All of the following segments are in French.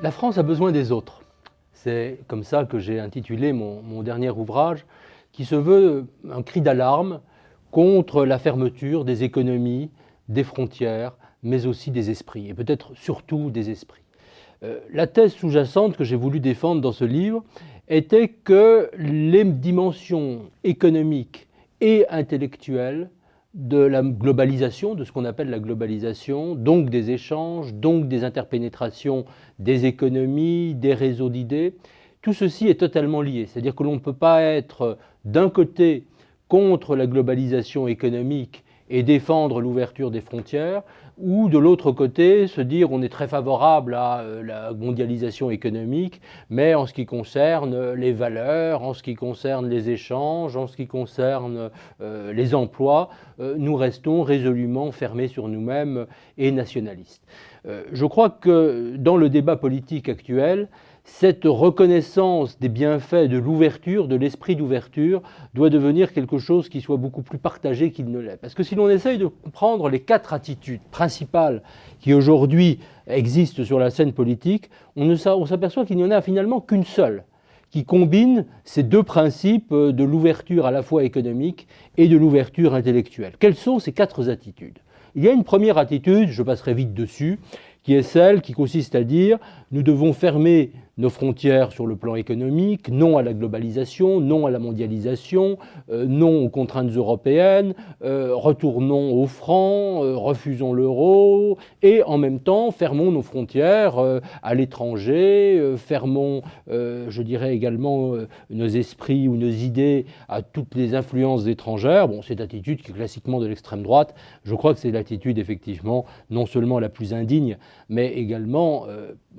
La France a besoin des autres. C'est comme ça que j'ai intitulé mon dernier ouvrage, qui se veut un cri d'alarme contre la fermeture des économies, des frontières, mais aussi des esprits, et peut-être surtout des esprits. La thèse sous-jacente que j'ai voulu défendre dans ce livre était que les dimensions économiques et intellectuelles de la globalisation, de ce qu'on appelle la globalisation, donc des échanges, donc des interpénétrations des économies, des réseaux d'idées, tout ceci est totalement lié. C'est-à-dire que l'on ne peut pas être d'un côté contre la globalisation économique et défendre l'ouverture des frontières, ou de l'autre côté se dire on est très favorable à la mondialisation économique, mais en ce qui concerne les valeurs, en ce qui concerne les échanges, en ce qui concerne les emplois, nous restons résolument fermés sur nous-mêmes et nationalistes. Je crois que dans le débat politique actuel, cette reconnaissance des bienfaits de l'ouverture, de l'esprit d'ouverture, doit devenir quelque chose qui soit beaucoup plus partagé qu'il ne l'est. Parce que si l'on essaye de comprendre les 4 attitudes principales qui aujourd'hui existent sur la scène politique, on s'aperçoit qu'il n'y en a finalement qu'une seule, qui combine ces 2 principes de l'ouverture à la fois économique et de l'ouverture intellectuelle. Quelles sont ces 4 attitudes ? Il y a une première attitude, je passerai vite dessus, qui est celle qui consiste à dire nous devons fermer nos frontières sur le plan économique, non à la globalisation, non à la mondialisation, non aux contraintes européennes, retournons au franc, refusons l'euro, et en même temps fermons nos frontières à l'étranger, fermons, je dirais également, nos esprits ou nos idées à toutes les influences étrangères. Bon, cette attitude qui est classiquement de l'extrême droite, je crois que c'est l'attitude effectivement non seulement la plus indigne, mais également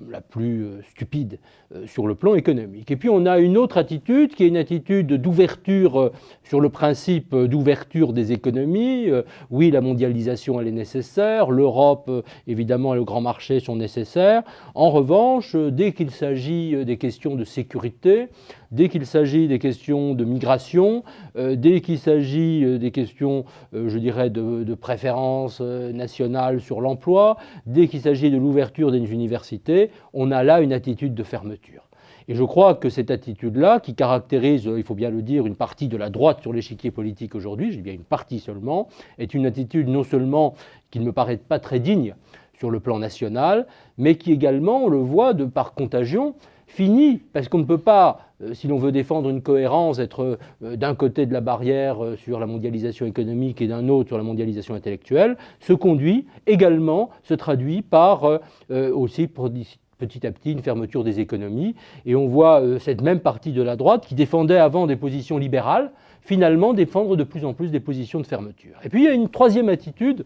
la plus stupide sur le plan économique. Et puis on a une autre attitude qui est une attitude d'ouverture sur le principe d'ouverture des économies. Oui, la mondialisation elle est nécessaire, l'Europe évidemment et le grand marché sont nécessaires. En revanche, dès qu'il s'agit des questions de sécurité, dès qu'il s'agit des questions de migration, dès qu'il s'agit des questions, je dirais, de préférence nationale sur l'emploi, dès qu'il s'agit de l'ouverture des universités, on a là une attitude de fermeture. Et je crois que cette attitude-là, qui caractérise, il faut bien le dire, une partie de la droite sur l'échiquier politique aujourd'hui, j'ai bien une partie seulement, est une attitude non seulement qui ne me paraît pas très digne sur le plan national, mais qui également, on le voit de par contagion, finit, parce qu'on ne peut pas, si l'on veut défendre une cohérence, être d'un côté de la barrière sur la mondialisation économique et d'un autre sur la mondialisation intellectuelle, se conduit également, se traduit par aussi petit à petit une fermeture des économies. Et on voit cette même partie de la droite qui défendait avant des positions libérales, finalement défendre de plus en plus des positions de fermeture. Et puis il y a une troisième attitude,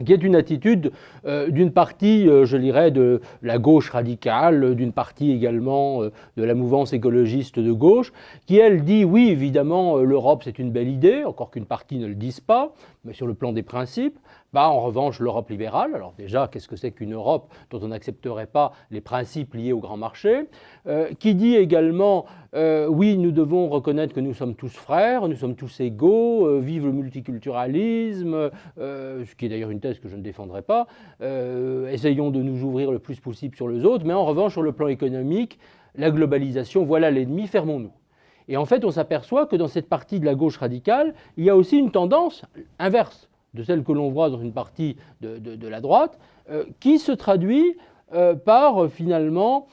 qui est une attitude d'une partie, je dirais, de la gauche radicale, d'une partie également de la mouvance écologiste de gauche, qui, elle, dit, oui, évidemment, l'Europe, c'est une belle idée, encore qu'une partie ne le dise pas, mais sur le plan des principes. En revanche, l'Europe libérale, alors déjà, qu'est-ce que c'est qu'une Europe dont on n'accepterait pas les principes liés au grand marché, qui dit également, oui, nous devons reconnaître que nous sommes tous frères, nous sommes tous égaux, vive le multiculturalisme, ce qui est d'ailleurs une thèse que je ne défendrai pas, essayons de nous ouvrir le plus possible sur les autres, mais en revanche, sur le plan économique, la globalisation, voilà l'ennemi, fermons-nous. Et en fait, on s'aperçoit que dans cette partie de la gauche radicale, il y a aussi une tendance inverse de celle que l'on voit dans une partie de la droite, qui se traduit par finalement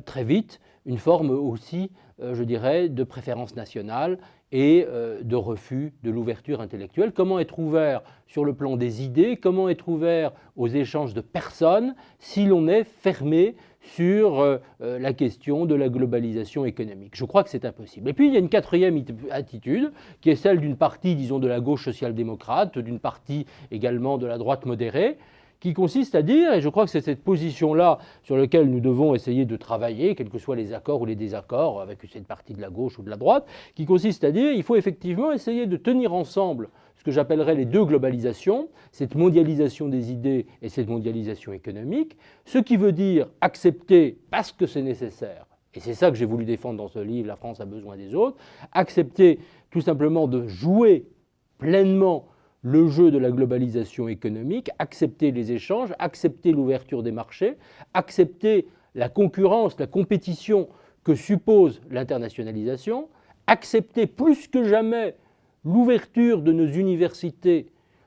très vite une forme aussi, je dirais, de préférence nationale et de refus de l'ouverture intellectuelle. Comment être ouvert sur le plan des idées, comment être ouvert aux échanges de personnes si l'on est fermé sur la question de la globalisation économique. Je crois que c'est impossible. Et puis il y a une quatrième attitude qui est celle d'une partie, disons, de la gauche social-démocrate, d'une partie également de la droite modérée, qui consiste à dire, et je crois que c'est cette position-là sur laquelle nous devons essayer de travailler, quels que soient les accords ou les désaccords avec cette partie de la gauche ou de la droite, qui consiste à dire qu'il faut effectivement essayer de tenir ensemble ce que j'appellerais les 2 globalisations, cette mondialisation des idées et cette mondialisation économique, ce qui veut dire accepter, parce que c'est nécessaire, et c'est ça que j'ai voulu défendre dans ce livre, La France a besoin des autres, accepter tout simplement de jouer pleinement le jeu de la globalisation économique, accepter les échanges, accepter l'ouverture des marchés, accepter la concurrence, la compétition que suppose l'internationalisation, accepter plus que jamais l'ouverture de nos universités,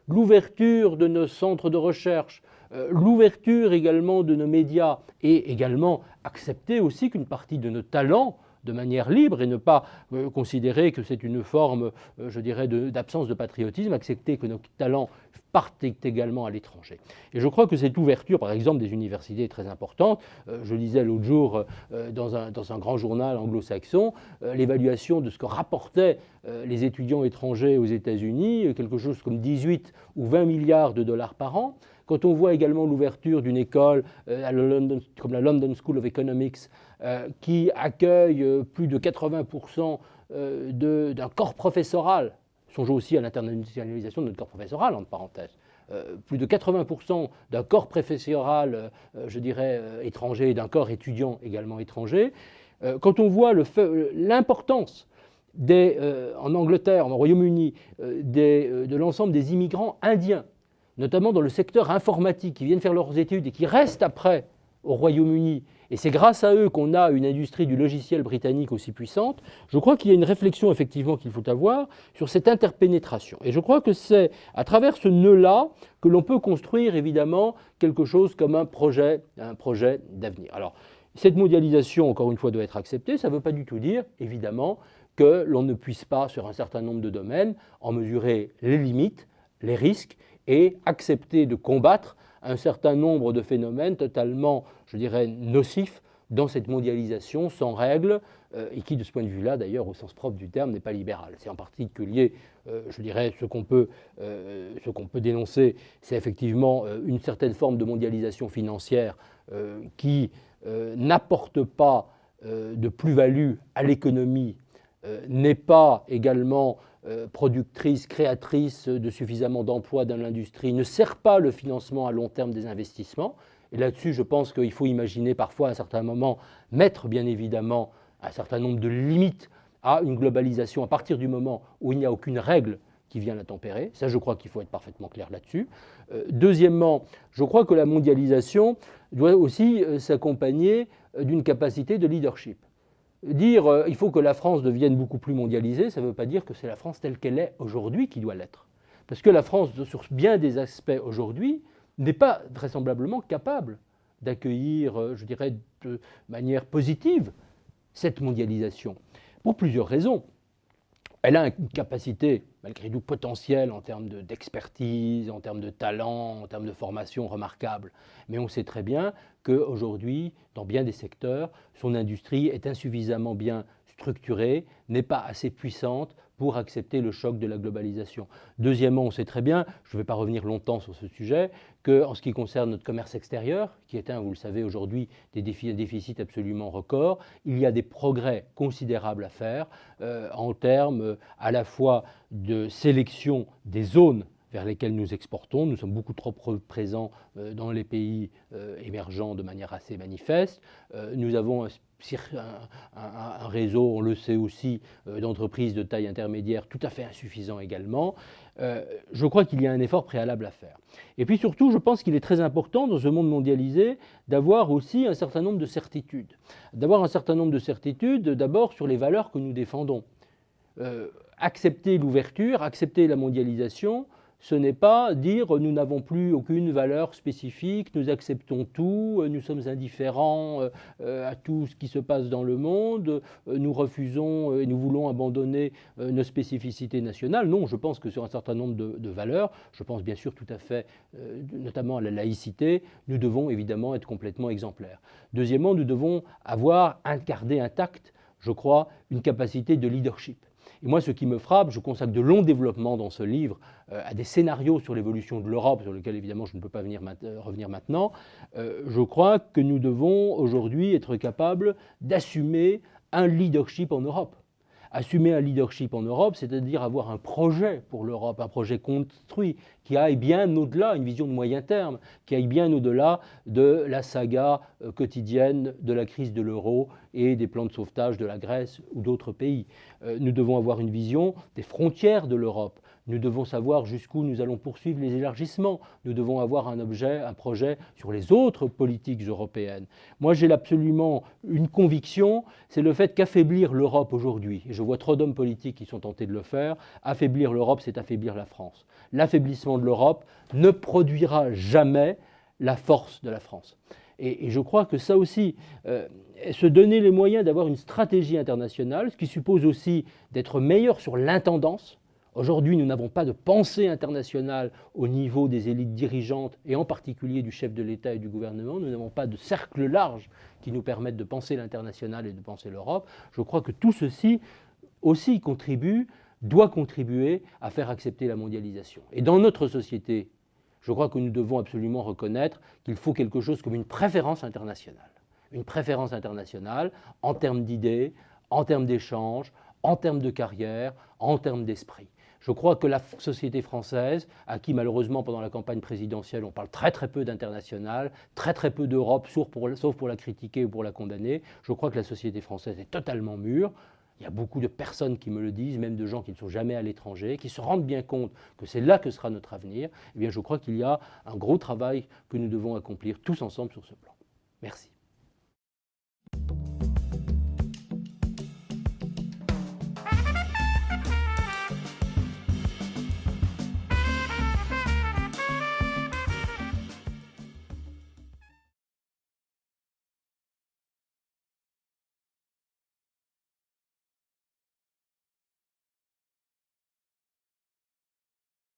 l'ouverture de nos centres de recherche, l'ouverture également de nos médias et également accepter aussi qu'une partie de nos talents de manière libre et ne pas considérer que c'est une forme, je dirais, d'absence de patriotisme, accepter que nos talents partent également à l'étranger. Et je crois que cette ouverture, par exemple, des universités est très importante. Je lisais l'autre jour dans un grand journal anglo-saxon l'évaluation de ce que rapportaient les étudiants étrangers aux États-Unis, quelque chose comme 18 ou 20 milliards de dollars par an. Quand on voit également l'ouverture d'une école comme la London School of Economics, qui accueille plus de 80% d'un corps professoral, songez aussi à l'internationalisation de notre corps professoral, entre parenthèses, plus de 80% d'un corps professoral, je dirais, étranger, et d'un corps étudiant également étranger, quand on voit l'importance en Angleterre, au Royaume-Uni, de l'ensemble des immigrants indiens, notamment dans le secteur informatique, qui viennent faire leurs études et qui restent après au Royaume-Uni, et c'est grâce à eux qu'on a une industrie du logiciel britannique aussi puissante, je crois qu'il y a une réflexion effectivement qu'il faut avoir sur cette interpénétration. Et je crois que c'est à travers ce nœud-là que l'on peut construire évidemment quelque chose comme un projet d'avenir. Alors, cette mondialisation, encore une fois, doit être acceptée. Ça ne veut pas du tout dire, évidemment, que l'on ne puisse pas, sur un certain nombre de domaines, en mesurer les limites, les risques, et accepter de combattre un certain nombre de phénomènes totalement, je dirais, nocifs dans cette mondialisation sans règles et qui, de ce point de vue-là, d'ailleurs, au sens propre du terme, n'est pas libéral. C'est en particulier, je dirais, ce qu'on peut dénoncer, c'est effectivement une certaine forme de mondialisation financière qui n'apporte pas de plus-value à l'économie, n'est pas également productrice, créatrice de suffisamment d'emplois dans l'industrie, ne sert pas le financement à long terme des investissements. Et là-dessus, je pense qu'il faut imaginer parfois à un certain moment mettre bien évidemment un certain nombre de limites à une globalisation à partir du moment où il n'y a aucune règle qui vient la tempérer. Ça, je crois qu'il faut être parfaitement clair là-dessus. Deuxièmement, je crois que la mondialisation doit aussi s'accompagner d'une capacité de leadership. Dire il faut que la France devienne beaucoup plus mondialisée, ça ne veut pas dire que c'est la France telle qu'elle est aujourd'hui qui doit l'être. Parce que la France, sur bien des aspects aujourd'hui, n'est pas vraisemblablement capable d'accueillir, je dirais, de manière positive cette mondialisation. Pour plusieurs raisons. Elle a une capacité, malgré tout potentielle, en termes d'expertise, en termes de talent, en termes de formation remarquable. Mais on sait très bien qu'aujourd'hui, dans bien des secteurs, son industrie est insuffisamment bien structurée, n'est pas assez puissante pour accepter le choc de la globalisation. Deuxièmement, on sait très bien, je ne vais pas revenir longtemps sur ce sujet, qu'en ce qui concerne notre commerce extérieur, qui est un, vous le savez aujourd'hui, des déficits absolument records, il y a des progrès considérables à faire en termes à la fois de sélection des zones vers lesquelles nous exportons. Nous sommes beaucoup trop présents dans les pays émergents de manière assez manifeste. Nous avons un réseau, on le sait aussi, d'entreprises de taille intermédiaire tout à fait insuffisant également. Je crois qu'il y a un effort préalable à faire. Et puis surtout, je pense qu'il est très important dans ce monde mondialisé d'avoir aussi un certain nombre de certitudes. D'avoir un certain nombre de certitudes d'abord sur les valeurs que nous défendons. Accepter l'ouverture, accepter la mondialisation, ce n'est pas dire nous n'avons plus aucune valeur spécifique, nous acceptons tout, nous sommes indifférents à tout ce qui se passe dans le monde, nous refusons et nous voulons abandonner nos spécificités nationales. Non, je pense que sur un certain nombre de valeurs, je pense bien sûr tout à fait notamment à la laïcité, nous devons évidemment être complètement exemplaires. Deuxièmement, nous devons garder intacte, je crois, une capacité de leadership. Et moi, ce qui me frappe, je consacre de longs développements dans ce livre à des scénarios sur l'évolution de l'Europe, sur lesquels évidemment je ne peux pas revenir maintenant. Je crois que nous devons aujourd'hui être capables d'assumer un leadership en Europe. Assumer un leadership en Europe, c'est-à-dire avoir un projet pour l'Europe, un projet construit, qui aille bien au-delà, une vision de moyen terme, qui aille bien au-delà de la saga quotidienne de la crise de l'euro et des plans de sauvetage de la Grèce ou d'autres pays. Nous devons avoir une vision des frontières de l'Europe. Nous devons savoir jusqu'où nous allons poursuivre les élargissements. Nous devons avoir un projet sur les autres politiques européennes. Moi, j'ai absolument une conviction, c'est le fait qu'affaiblir l'Europe aujourd'hui, et je vois trop d'hommes politiques qui sont tentés de le faire, affaiblir l'Europe, c'est affaiblir la France. L'affaiblissement de l'Europe ne produira jamais la force de la France. Et je crois que ça aussi, se donner les moyens d'avoir une stratégie internationale, ce qui suppose aussi d'être meilleur sur l'intendance. Aujourd'hui, nous n'avons pas de pensée internationale au niveau des élites dirigeantes et en particulier du chef de l'État et du gouvernement. Nous n'avons pas de cercle large qui nous permette de penser l'international et de penser l'Europe. Je crois que tout ceci aussi doit contribuer à faire accepter la mondialisation. Et dans notre société, je crois que nous devons absolument reconnaître qu'il faut quelque chose comme une préférence internationale. Une préférence internationale en termes d'idées, en termes d'échanges, en termes de carrière, en termes d'esprit. Je crois que la société française, à qui malheureusement pendant la campagne présidentielle on parle très peu d'international, très peu d'Europe, sauf pour la critiquer ou pour la condamner, je crois que la société française est totalement mûre. Il y a beaucoup de personnes qui me le disent, même de gens qui ne sont jamais à l'étranger, qui se rendent bien compte que c'est là que sera notre avenir. Eh bien, je crois qu'il y a un gros travail que nous devons accomplir tous ensemble sur ce plan. Merci.